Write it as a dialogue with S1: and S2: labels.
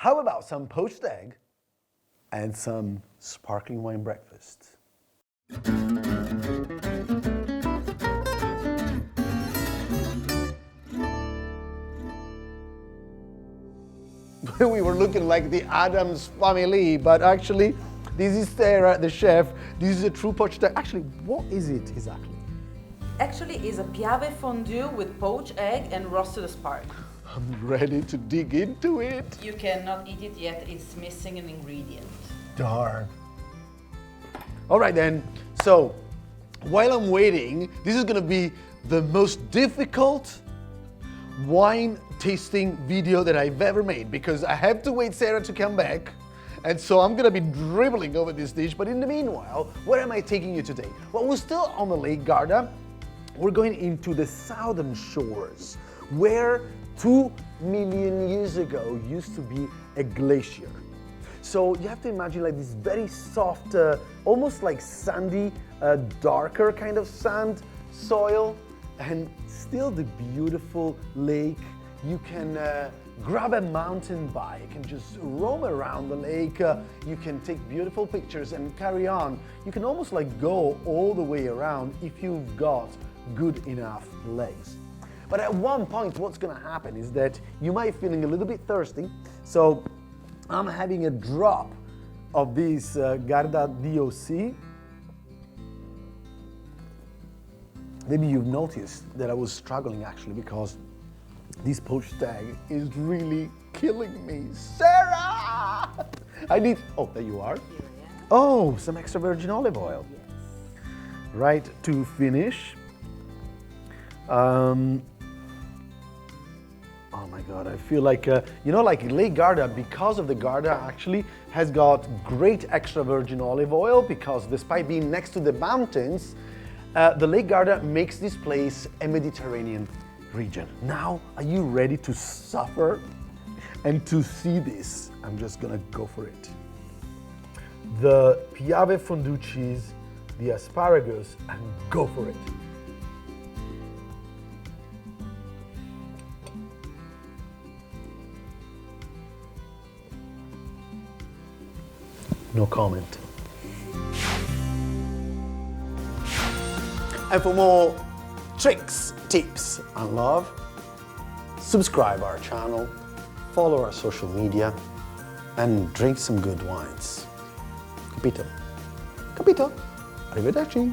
S1: How about some poached egg and some sparkling wine breakfast? We were looking like the Addams family, but actually, this is Sara, the chef. This is a true poached egg. Actually, what is it exactly?
S2: Actually, it's a Piave Fondue with poached egg and roasted asparagus.
S1: I'm ready to dig into it.
S2: You cannot eat it yet, it's missing an ingredient.
S1: Darn. All right then, so while I'm waiting, this is gonna be the most difficult wine tasting video that I've ever made because I have to wait Sara to come back. And so I'm gonna be dribbling over this dish, but in the meanwhile, where am I taking you today? Well, we're still on the Lake Garda. We're going into the southern shores, where 2 million years ago used to be a glacier. So you have to imagine like this very soft, almost like sandy, darker kind of sand soil, and still the beautiful lake. You can grab a mountain bike and just roam around the lake. You can take beautiful pictures and carry on. You can almost like go all the way around if you've got good enough legs. But at one point, what's gonna happen is that you might be feeling a little bit thirsty. So I'm having a drop of this Garda Doc. Maybe you've noticed that I was struggling actually because this poached egg is really killing me. Sara! I need, oh, there you are. Oh, some extra virgin olive oil.
S2: Yes.
S1: Right, to finish. Oh my God, I feel like, you know, like Lake Garda, because of the Garda actually has got great extra virgin olive oil because despite being next to the mountains, the Lake Garda makes this place a Mediterranean region. Now, are you ready to suffer and to see this? I'm just gonna go for it. The Piave Fondue cheese, the asparagus, and go for it. No comment. And for more tricks, tips, and love, subscribe our channel, follow our social media, and drink some good wines. Capito? Capito? Arrivederci.